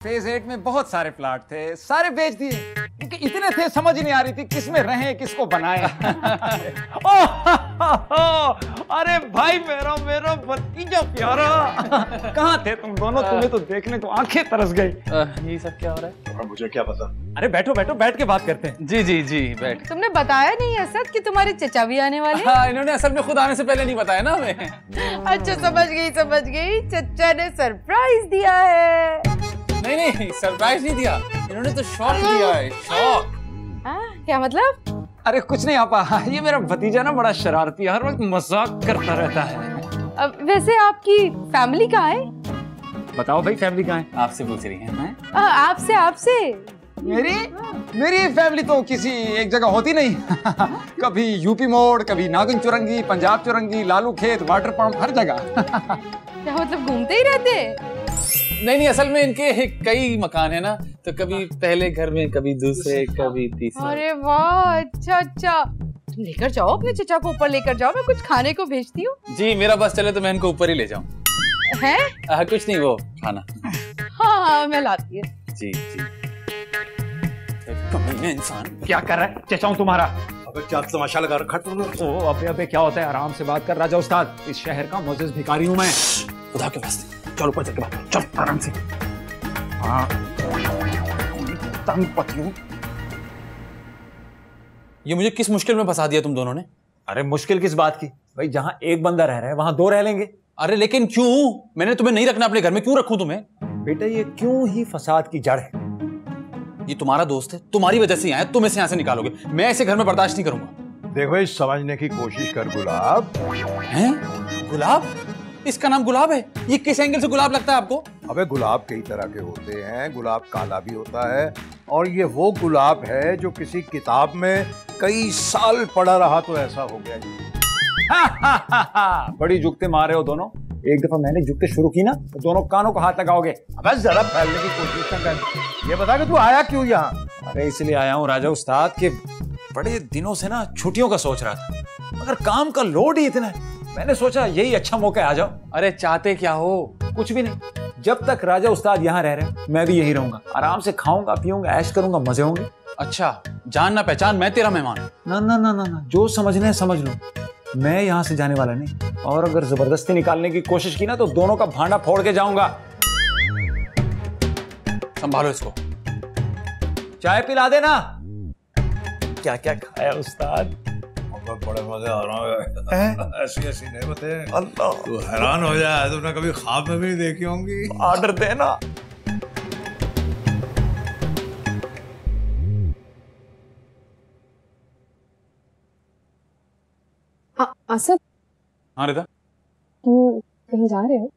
Phase 8 में बहुत सारे प्लाट थे, सारे बेच दिए क्योंकि इतने थे समझ ही नहीं आ रही थी किस में रहें किसको बनाएं। अरे भाई मेरा मेरा भतीजा प्यारा, कहाँ थे तुम दोनों? तुम्हें तो देखने को आंखें तरस गई। ये सब क्या हो रहा है? और मुझे क्या पता। अरे बैठो बैठो, बैठ के बात करते हैं। जी जी जी बैठ। तुमने बताया नहीं असद कि तुम्हारे चचा भी आने वाले? हाँ, इन्होंने असल में खुद आने से पहले नहीं बताया ना हमें। अच्छा समझ गई, चचा ने सरप्राइज दिया है। नहीं नहीं, सरप्राइज नहीं दिया, इन्होंने तो शॉक दिया है। शॉक? क्या मतलब? अरे कुछ नहीं आपा, ये मेरा भतीजा ना बड़ा शरारती है, हर वक्त मजाक करता रहता है। वैसे आपकी फैमिली कहाँ है? बताओ भाई, फैमिली कहाँ है? आपसे पूछ रही हैं? आपसे मेरी फैमिली तो किसी एक जगह होती नहीं। कभी यूपी मोड़, कभी नागिन चुरंगी, पंजाब चुरंगी, लालू खेत, वाटर पंप, हर जगह। क्या मतलब घूमते ही रहते? नहीं, असल में इनके कई मकान है ना, तो कभी पहले घर में, कभी दूसरे, कभी तीसरे। अरे वाह, अच्छा। तुम लेकर जाओ अपने चचा को, ऊपर लेकर जाओ, मैं कुछ खाने को भेजती हूँ। जी, मेरा बस चले तो मैं इनको ऊपर ही ले जाऊँ। है? कुछ नहीं, वो खाना। हाँ, मैं लाती हूँ। जी। इंसान क्या कर रहा है चचा हूँ तुम्हारा? अबे क्या तमाशा लगा रखा तुमने? ओ अबे क्या होता है, आराम से बात कर राजा उस्ताद, इस शहर का मोजिज भिखारी हूँ मैं। खुदा के वास्ते चलो ऊपर चल के बात, चल आराम से। हाँ तंग पतियों, ये मुझे किस मुश्किल में फंसा दिया तुम दोनों ने? अरे मुश्किल किस बात की भाई, जहाँ एक बंदा रह रहा है वहाँ दो रह लेंगे। अरे लेकिन क्यों? मैंने तुम्हें नहीं रखना अपने घर में, क्यों रखूं तुम्हें? बेटा ये क्यों ही फसाद की जड़ है। ये तुम्हारा दोस्त है, तुम्हारी वजह से आया, तुम इसे यहाँ से निकालोगे, मैं इसे घर में बर्दाश्त नहीं करूंगा। देखो इस समझने की कोशिश कर गुलाब। हैं? गुलाब? इसका नाम गुलाब है? ये किस एंगल से गुलाब लगता है आपको? अबे गुलाब कई तरह के होते हैं, गुलाब काला भी होता है, और ये वो गुलाब है जो किसी किताब में कई साल पढ़ा रहा तो ऐसा हो गया। बड़ी जुगते मारे हो दोनों, एक दफा मैंने जुगते शुरू की ना तो दोनों कानों को हाथ लगाओगे। बस जरा फैलने की कोशिश न कर। ये बता कि तू आया क्यों यहाँ? अरे इसलिए आया हूँ राजा उस्ताद के बड़े दिनों से ना छुट्टियों का सोच रहा था, मगर काम का लोड ही इतना है, मैंने सोचा यही अच्छा मौका आ जाओ। अरे चाहते क्या हो? कुछ भी नहीं, जब तक राजा उस्ताद यहाँ रह रहे मैं भी यही रहूंगा, आराम से खाऊंगा पीऊंगा, ऐश करूंगा, मजे होंगे। अच्छा, जान ना पहचान, मैं तेरा मेहमान। ना, जो समझना है समझ लो, मैं यहाँ से जाने वाला नहीं, और अगर जबरदस्ती निकालने की कोशिश की ना तो दोनों का भांडा फोड़ के जाऊंगा। संभालो इसको। चाय पिला देना। क्या क्या खाया उस्ताद? बड़े मजे आ रहा है। ऐसी नेमतें अल्लाह, तू हैरान हो जाए, तुमने कभी ख्वाब में भी नहीं देखी होंगी। ऑर्डर देना। असद, हाँ रिदा, तुम कहीं जा रहे हो?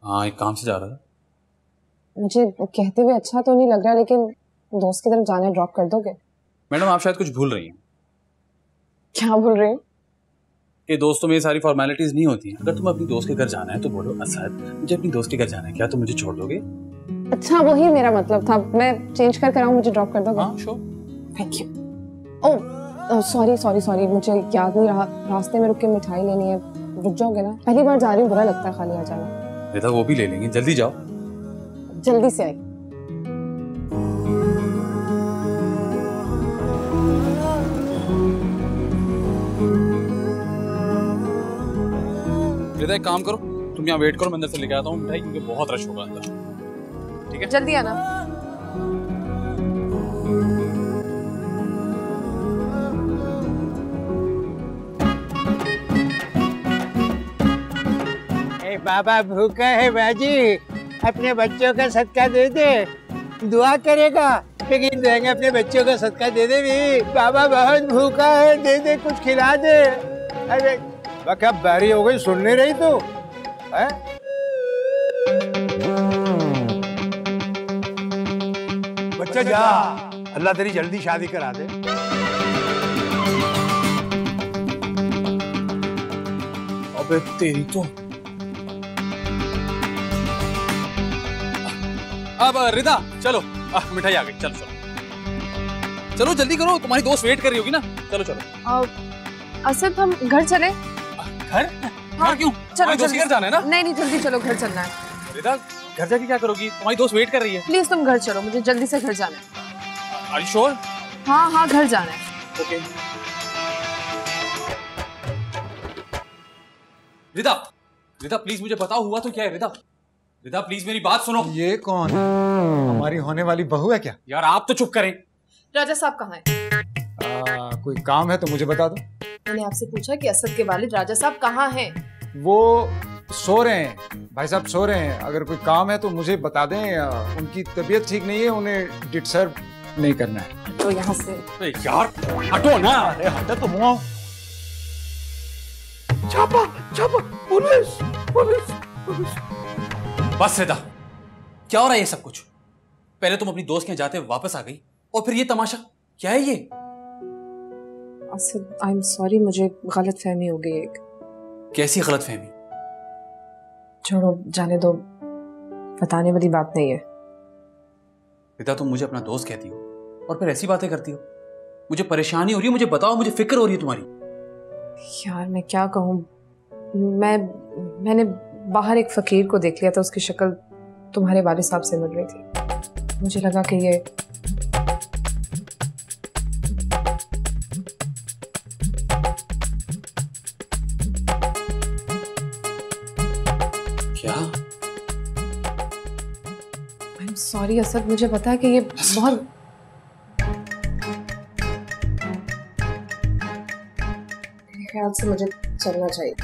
हाँ एक काम से जा रहा था। मुझे कहते हुए अच्छा तो नहीं लग रहा, लेकिन दोस्त की तरफ जाने ड्रॉप कर दोगे? मैडम आप शायद कुछ भूल रही हैं। क्या बोल रहे हो? ये दोस्तों में ये सारी फॉर्मेलिटीज नहीं होती हैं। अगर तुम अपनी दोस्त के घर जाना है तो बोलो असद मुझे अपनी दोस्त के घर जाना है, क्या तुम मुझे छोड़ दोगे? अच्छा वही मेरा मतलब था, मैं चेंज कर आऊँ, मुझे ड्रॉप कर दोगे? हाँ sure. Thank you. Oh sorry, मुझे याद नहीं रहा, रास्ते में रुक के मिठाई लेनी है, रुक जाओगे ना? पहली बार जा रही हूँ, बुरा लगता है खाली आ जाना। बेटा वो भी ले लेंगे, जल्दी जाओ। जल्दी से आई। बेटा एक काम करो, तुम यहाँ वेट करो, मैं अंदर से लेके आता हूँ मिठाई, क्योंकि बहुत रश होगा अंदर। ठीक है जल्दी आना। बाबा भूखा है बाजी, अपने बच्चों का सदका दे दे, दुआ करेगा लेकिन देंगे, अपने बच्चों का सदका दे दे भी। बाबा बहुत भूखा है, दे दे कुछ खिला दे। अरे क्या बैरी हो गई, सुन नहीं रही तू? बच्चा जा, अल्लाह तेरी जल्दी शादी करा दे। अबे तेरी तो। अब रिदा चलो, मिठाई आ गई, चलो चलो जल्दी करो, तुम्हारी दोस्त वेट कर रही होगी ना। चलो असद हम घर चले? घर? हाँ, क्यों? चलो दोस्त के घर जाना है ना? नहीं जल्दी चलो, घर चलना है। रिदा घर जाके क्या करोगी? तुम्हारी दोस्त वेट कर रही है। प्लीज तुम घर चलो, मुझे जल्दी से घर जाना है। Are you sure? हाँ हाँ घर जाना है। Okay. रिदा, रिदा प्लीज मुझे बताओ हुआ तो क्या है? रिदा, रिदा प्लीज मेरी बात सुनो। ये कौन है? हमारी होने वाली बहू है क्या? यार आप तो चुप करें। राजा साहब कहाँ हैं? कोई काम है तो मुझे बता दो। मैंने आपसे पूछा कि असद के वालिद राजा साहब कहाँ हैं? वो सो रहे हैं, भाई साहब सो रहे हैं। अगर कोई काम है तो मुझे बता दें। उनकी तबीयत ठीक नहीं है, उन्हें डिस्टर्ब नहीं करना है। तो यहाँ से यार हटो ना। अरे हटा तो मुआ। छापा छापा, पुलिस पुलिस पुलिस। बस रिदा, क्या हो रहा है ये सब कुछ? पहले तुम अपनी दोस्त के यहाँ जाते वापस आ गई और फिर ये तमाशा क्या है ये? असद आई एम सॉरी, मुझे गलत फहमी हो गई एक। कैसी गलत फहमी? छोड़ो, जाने दो, बताने वाली बात नहीं है। रिदा तुम मुझे अपना दोस्त कहती हो और फिर ऐसी बातें करती हो। मुझे परेशानी हो रही है, मुझे बताओ, मुझे फिक्र हो रही है तुम्हारी। यार मैं क्या कहूँ, मैंने बाहर एक फकीर को देख लिया था, उसकी शक्ल तुम्हारे वालिद साहब से मिल रही थी। मुझे लगा कि ये क्या? आई एम सॉरी असद, मुझे पता है कि ये बहुत ख्याल से मुझे चलना चाहिए।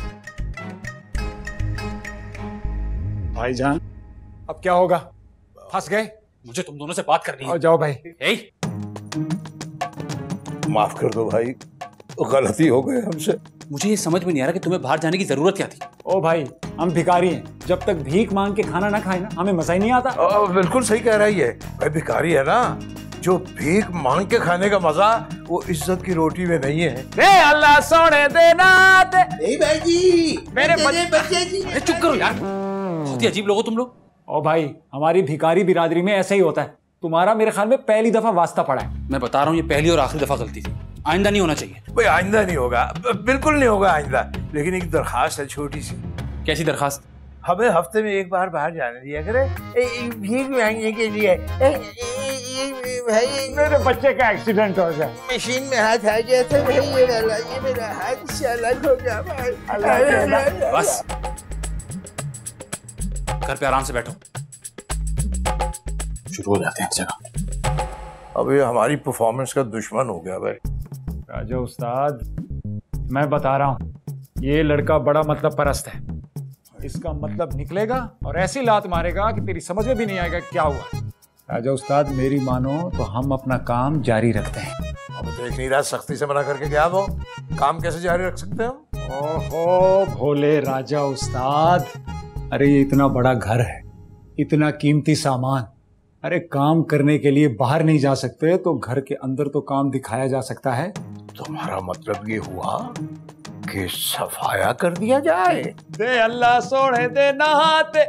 भाईजान अब क्या होगा? फंस गए? मुझे तुम दोनों से बात करनी है। जाओ भाई। ए? माफ कर दो भाई, गलती हो गई हमसे। मुझे ये समझ में नहीं आ रहा कि तुम्हें बाहर जाने की जरूरत क्या थी। ओ भाई, हम भिखारी हैं, जब तक भीख मांग के खाना ना खाए ना हमें मजा ही नहीं आता। बिल्कुल सही कह रहा है ये भाई, भिखारी है ना, जो भीख मांग के खाने का मजा वो इज्जत की रोटी में नहीं है। दे अल्लाह सोने देना दे। नहीं भाई जी, मेरे बच्चे जी। अरे चुप करो यार, बहुत ही अजीब लोग हो तुम लोग। ओ भाई, हमारी भिखारी बिरादरी में ऐसा ही होता है। तुम्हारा मेरे ख्याल में पहली दफा वास्ता पड़ा है। मैं बता रहा हूँ ये पहली और आखिरी दफा गलती थी, आइंदा नहीं होना चाहिए। भाई आइंदा नहीं होगा, बिल्कुल नहीं होगा आइंदा। लेकिन एक दरखास्त है छोटी सी। कैसी दरखास्त? हमें हफ्ते में एक बार बाहर जाने दिया करे भीख मांगने के लिए। भाई मेरे बच्चे का एक्सीडेंट हो गया, मशीन में हाथ आ गया था भाई, ये वाला, ये मेरा हाथ से अलग हो गया भाई। बस घर पे आराम से बैठो, शुरू हो जाते हैं हर जगह। अब ये हमारी परफॉर्मेंस का दुश्मन हो गया भाई। राजा उस्ताद, मैं बता रहा हूँ, ये लड़का बड़ा मतलब परस्त है। इसका मतलब निकलेगा और ऐसी लात मारेगा कि तेरी समझ में भी नहीं आएगा क्या हुआ। राजा उस्ताद मेरी मानो तो हम अपना काम जारी रखते हैं। अब देख नहीं रहा, सख्ती से मना करके क्या वो काम कैसे जारी रख सकते हैं हम? ओहो भोले राजा उस्ताद, अरे ये इतना बड़ा घर है, इतना कीमती सामान, अरे काम करने के लिए बाहर नहीं जा सकते तो घर के अंदर तो काम दिखाया जा सकता है। तुम्हारा मतलब ये हुआ कि सफाया कर दिया जाए? दे अल्लाह सोने दे नहाते।